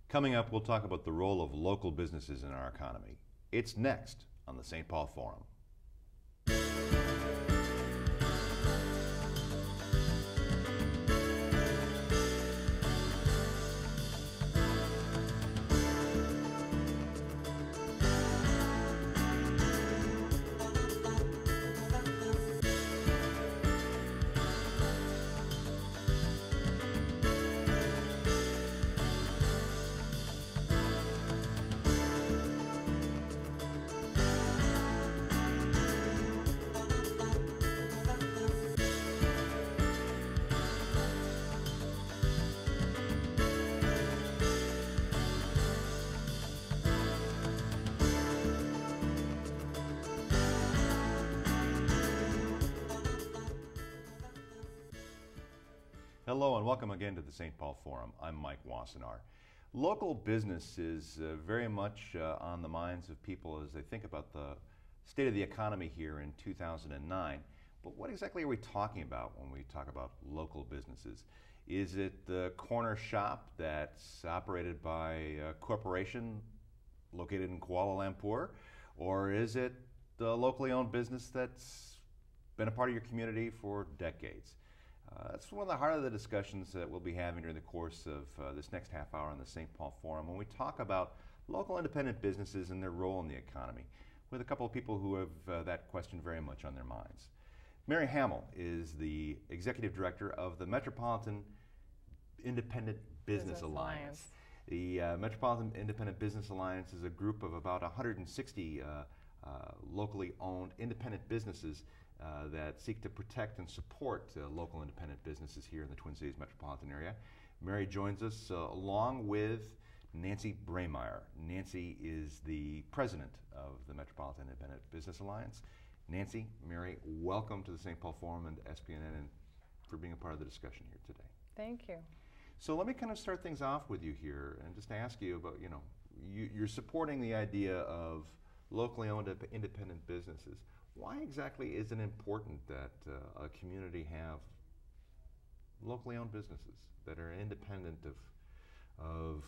Coming up, we'll talk about the role of local businesses in our economy. It's next on the St. Paul Forum. Hello and welcome again to the St. Paul Forum. I'm Mike Wassenaar. Local business is very much on the minds of people as they think about the state of the economy here in 2009. But what exactly are we talking about when we talk about local businesses? Is it the corner shop that's operated by a corporation located in Kuala Lumpur? Or is it the locally owned business that's been a part of your community for decades? That's one of the heart of the discussions that we'll be having during the course of this next half hour on the St. Paul Forum when we talk about local independent businesses and their role in the economy with a couple of people who have that question very much on their minds. Mary Hamel is the Executive Director of the Metropolitan Independent Business Alliance. The Metropolitan Independent Business Alliance is a group of about 160 locally owned independent businesses that seek to protect and support local independent businesses here in the Twin Cities metropolitan area. Mary joins us along with Nancy Breymeier. Nancy is the president of the Metropolitan Independent Business Alliance. Nancy, Mary, welcome to the St. Paul Forum and SPNN and for being a part of the discussion here today. Thank you. So let me kind of start things off with you here and just ask you about, you're supporting the idea of locally owned independent businesses. Why exactly is it important that a community have locally owned businesses that are independent of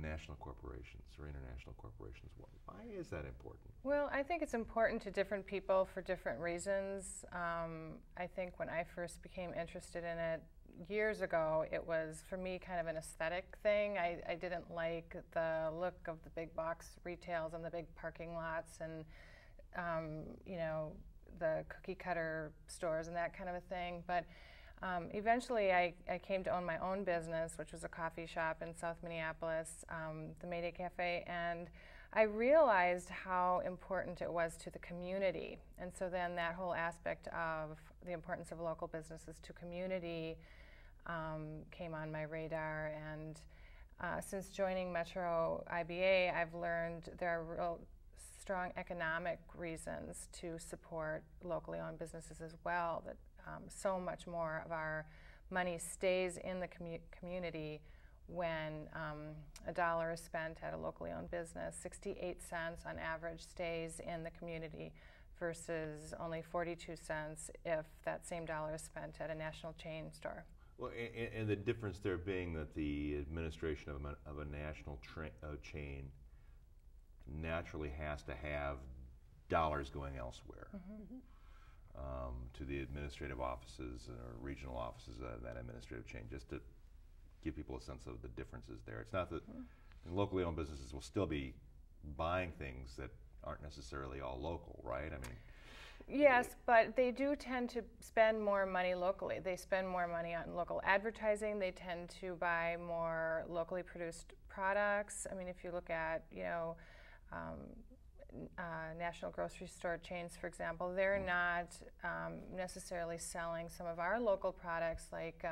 national corporations or international corporations? Why is that important? Well, I think it's important to different people for different reasons. I think when I first became interested in it years ago, it was for me kind of an aesthetic thing. I didn't like the look of the big box retails and the big parking lots and the cookie cutter stores and that kind of a thing. But eventually I came to own my own business, which was a coffee shop in South Minneapolis, the Mayday Cafe, and I realized how important it was to the community. And so then that whole aspect of the importance of local businesses to community came on my radar. And since joining Metro IBA, I've learned there are real strong economic reasons to support locally owned businesses as well, that so much more of our money stays in the community when a dollar is spent at a locally owned business. 68 cents on average stays in the community versus only 42 cents if that same dollar is spent at a national chain store. Well, and the difference there being that the administration of a national chain naturally has to have dollars going elsewhere to the administrative offices or regional offices of that administrative chain, just to give people a sense of the differences there. It's not that locally owned businesses will still be buying things that aren't necessarily all local, right? I mean, yes, but they do tend to spend more money locally. They spend more money on local advertising. They tend to buy more locally produced products. I mean, if you look at, national grocery store chains, for example, they're not necessarily selling some of our local products like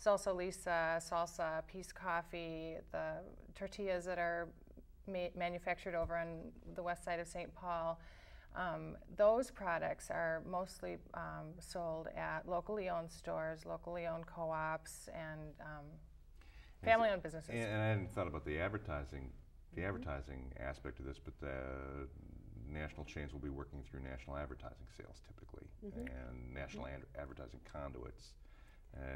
Salsa Lisa, Salsa, Peace Coffee, the tortillas that are manufactured over on the west side of St. Paul. Those products are mostly sold at locally owned stores, locally owned co-ops, and family-owned businesses. And I hadn't thought about the advertising aspect of this, but the national chains will be working through national advertising sales typically, and national advertising conduits,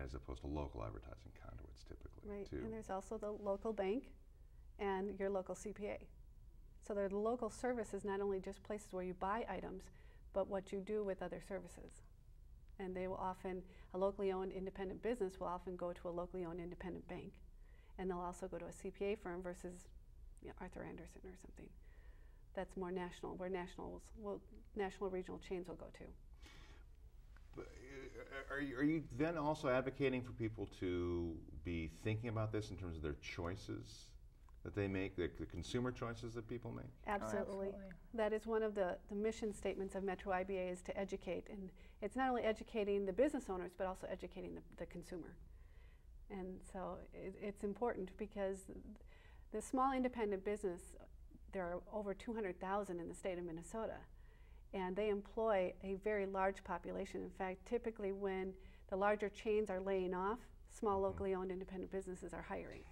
as opposed to local advertising conduits typically. Right, too. and there's also the local bank and your local CPA. So the local service is not only just places where you buy items, but what you do with other services. And they will often, a locally owned independent business will often go to a locally owned independent bank. And they'll also go to a CPA firm versus Arthur Andersen or something. That's more national, where national regional chains will go to. Are you then also advocating for people to be thinking about this in terms of their choices that they make, the consumer choices that people make? Absolutely. Oh, absolutely. That is one of the mission statements of Metro IBA, is to educate. And it's not only educating the business owners, but also educating the consumer. And so it's important because the small independent business, there are over 200,000 in the state of Minnesota. And they employ a very large population. In fact, typically when the larger chains are laying off, small locally owned independent businesses are hiring.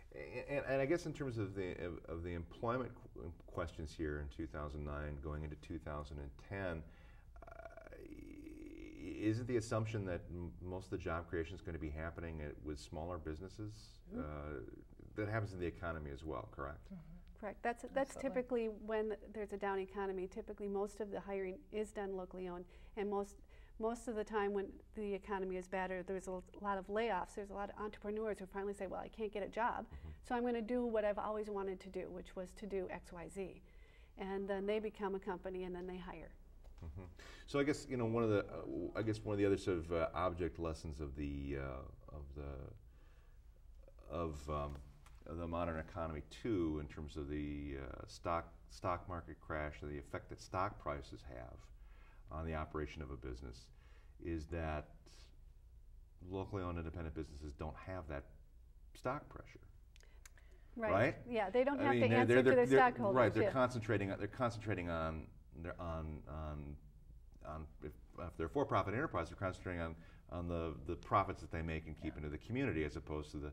And I guess in terms of the employment questions here in 2009 going into 2010, isn't the assumption that most of the job creation is going to be happening with smaller businesses? That happens in the economy as well, correct? Correct. That's typically when there's a down economy. Typically, most of the hiring is done locally owned, and most of the time when the economy is bad or there's a lot of layoffs, there's a lot of entrepreneurs who finally say, well, I can't get a job, so I'm going to do what I've always wanted to do, which was to do X, Y, Z. And then they become a company, and then they hire. So I guess one of the other sort of object lessons of the modern economy too, in terms of the stock market crash and the effect that stock prices have on the operation of a business, is that locally owned independent businesses don't have that stock pressure. Right? Yeah, they don't have to answer to their stockholders. Right. They're concentrating on if they're a for-profit enterprise, they're concentrating on the profits that they make and keep into the community, as opposed to the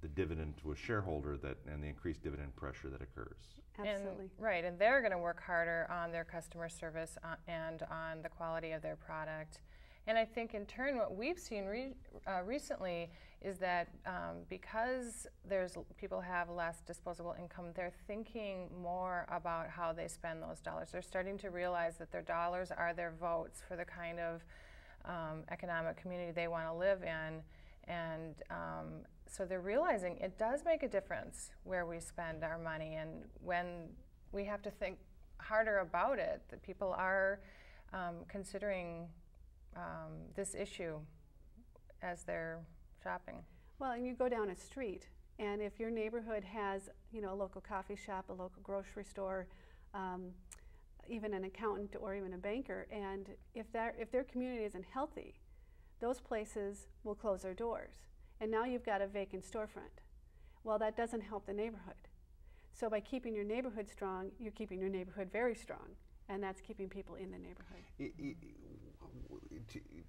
dividend to a shareholder and the increased dividend pressure that occurs. Absolutely. Right, and they're going to work harder on their customer service and on the quality of their product. And I think in turn what we've seen recently is that because people have less disposable income, they're thinking more about how they spend those dollars. They're starting to realize that their dollars are their votes for the kind of economic community they want to live in. And so they're realizing it does make a difference where we spend our money, and when we have to think harder about it, that people are considering this issue as they're shopping. Well, and you go down a street, and if your neighborhood has, a local coffee shop, a local grocery store, even an accountant or even a banker, and if their community isn't healthy, those places will close their doors. And now you've got a vacant storefront. Well, that doesn't help the neighborhood. So by keeping your neighborhood strong, you're keeping your neighborhood very strong, and that's keeping people in the neighborhood.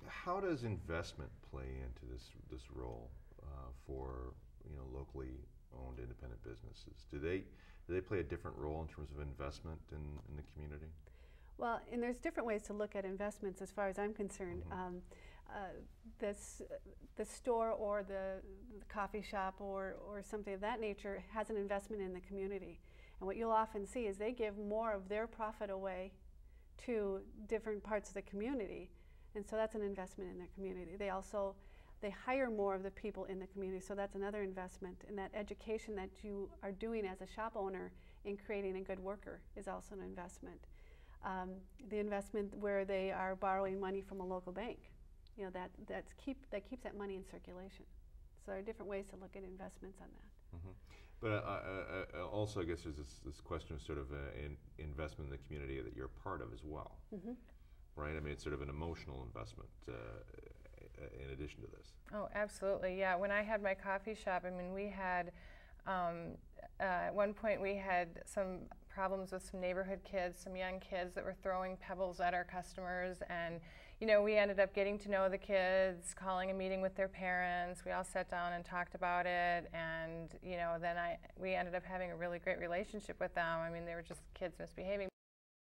How does investment play into this role for locally owned independent businesses? Do they play a different role in terms of investment in the community? Well, and there's different ways to look at investments as far as I'm concerned. The store or the coffee shop or something of that nature has an investment in the community. And what you'll often see is they give more of their profit away to different parts of the community. And so that's an investment in their community. They hire more of the people in the community, so that's another investment. And that education that you are doing as a shop owner in creating a good worker is also an investment. The investment where they are borrowing money from a local bank, that keeps that money in circulation. So there are different ways to look at investments on that. But also, I guess there's this question of sort of an investment in the community that you're a part of as well, right? I mean, it's sort of an emotional investment in addition to this. Oh, absolutely, yeah. When I had my coffee shop, I mean, we had, at one point we had some problems with some neighborhood kids, some young kids that were throwing pebbles at our customers, and we ended up getting to know the kids, calling a meeting with their parents. We all sat down and talked about it, and then we ended up having a really great relationship with them. I mean, they were just kids misbehaving.